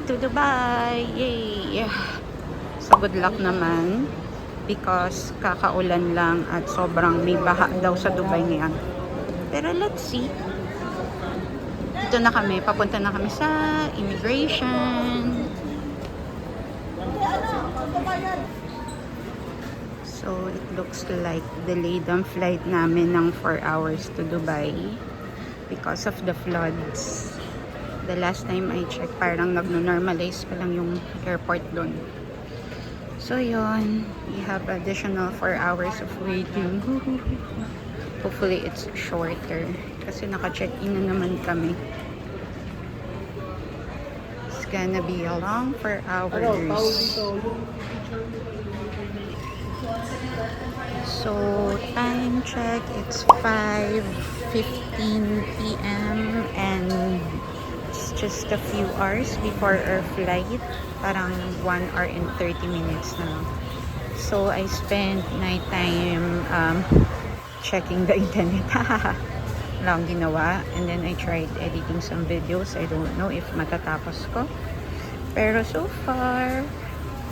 to Dubai! Yay! So good luck naman because kakaulan lang at sobrang may baha daw sa Dubai ngayon. Pero let's see. Dito na kami, papunta na kami sa immigration. So it looks like delayed ang flight namin ng 4 hours to Dubai because of the floods. The last time I checked, parang nagno-normalize pa lang yung airport doon. So yun, we have additional 4 hours of waiting. Hopefully it's shorter kasi naka-check-in na naman kami. It's gonna be a long 4 hours. So time check, it's 5:15 p.m. and it's just a few hours before our flight. Parang 1 hour and 30 minutes na lang. So I spent night time checking the internet. Lang ginawa. And then I tried editing some videos. I don't know if matatapos ko. Pero so far,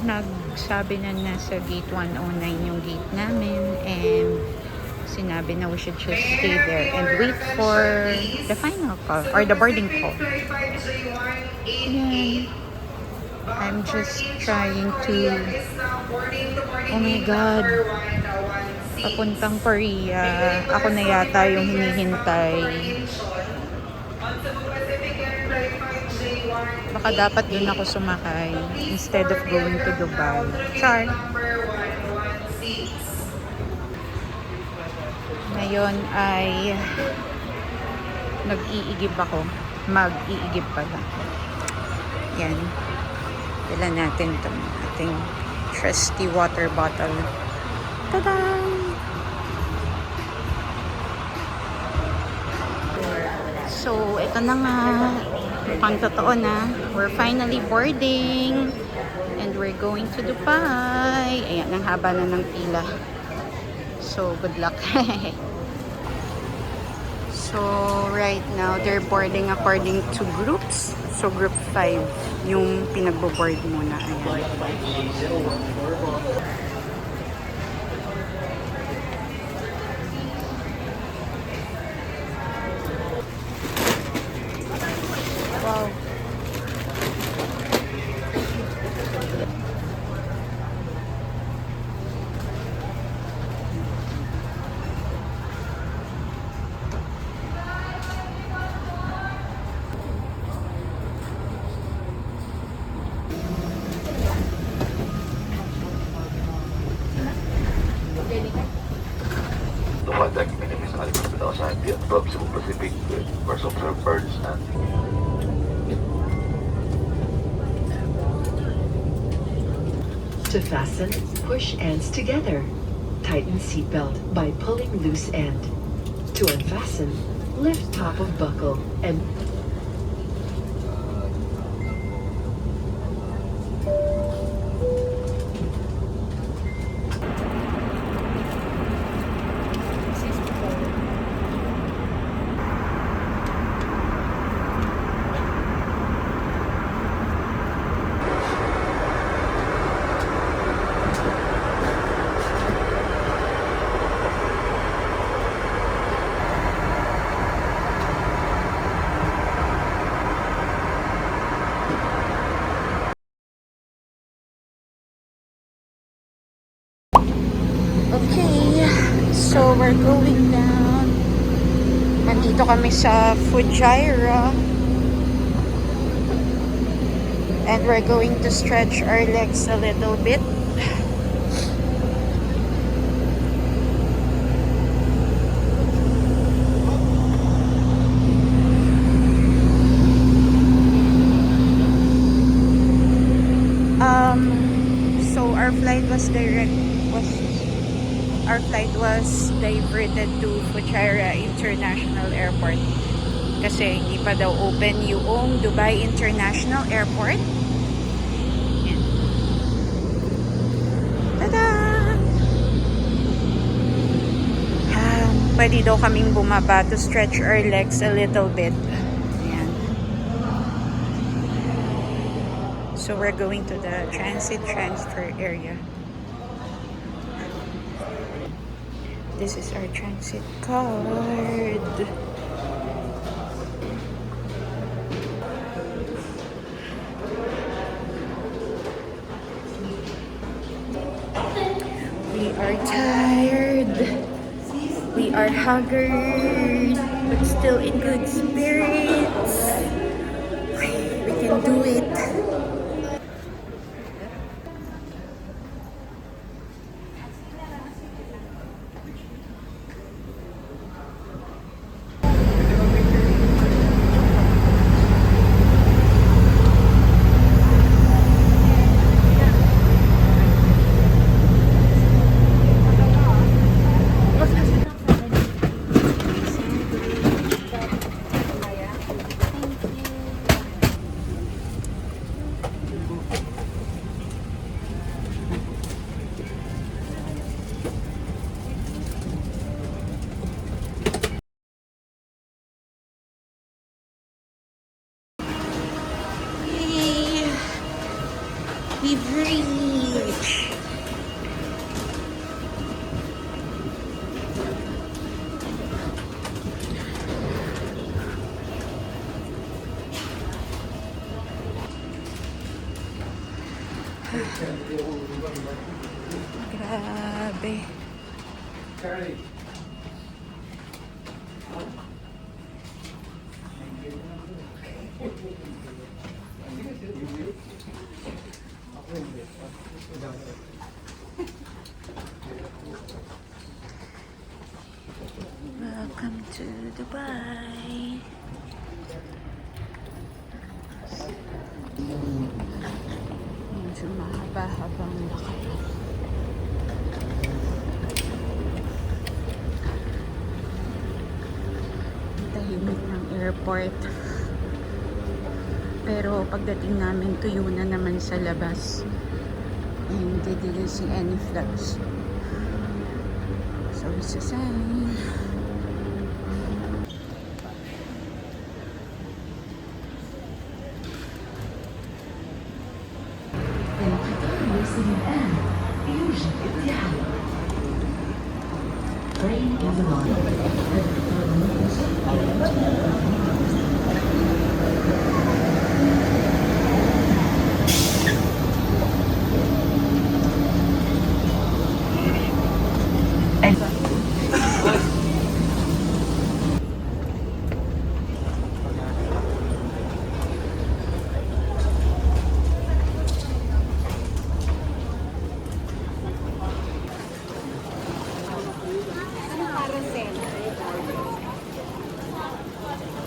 nagsabi na nasa gate 109 yung gate namin. And sinabi na we should just stay there and wait for the final call or the boarding call. Yan. I'm just trying to... Oh my God. Papuntang Korea. Ako na yata yung hinihintay. Baka dapat dun ako sumakay instead of going to Dubai. Char. Ngayon ay nag-iigib ako. Mag-iigib pala. Yan. Dala natin itong ating trusty water bottle. Tada! So, ito na nga. Mukhang totoo na. We're finally boarding. And we're going to Dubai. Ayan, ang haba na ng pila. So, good luck. So, right now, they're boarding according to groups. So, group 5 yung pinagbo-board muna. Ayan. Wow. Tumatag minimis ang hospital sa Vietnam sa Pacific where some birds and To fasten, push ends together. Tighten seatbelt by pulling loose end. To unfasten, lift top of buckle and Okay, so we're going down. Nandito kami sa Fujairah. And we're going to stretch our legs a little bit. So our flight was diverted to Fujairah International Airport kasi hindi pa daw open yung Dubai International Airport. Yan. Tada! Pwede daw kaming bumaba to stretch our legs a little bit. Ayan. So we're going to the transit transfer area. This is our transit card. We are tired. We are haggard, but still in good spirits. We can do it. Yay! We've reached. Grabe. Welcome to Dubai. Medyo mahaba-habang lakad. Tahimik ng airport. Pero pagdating namin, tuyo na naman sa labas. And they didn't see any flags. So it's a sign.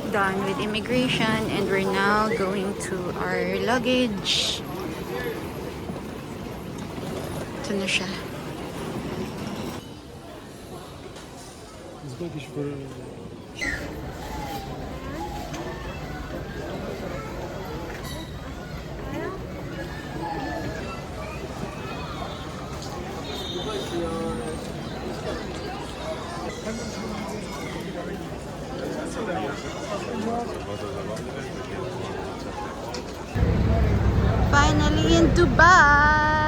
Done with immigration and we're now going to our luggage. Ito na siya. Finally in Dubai!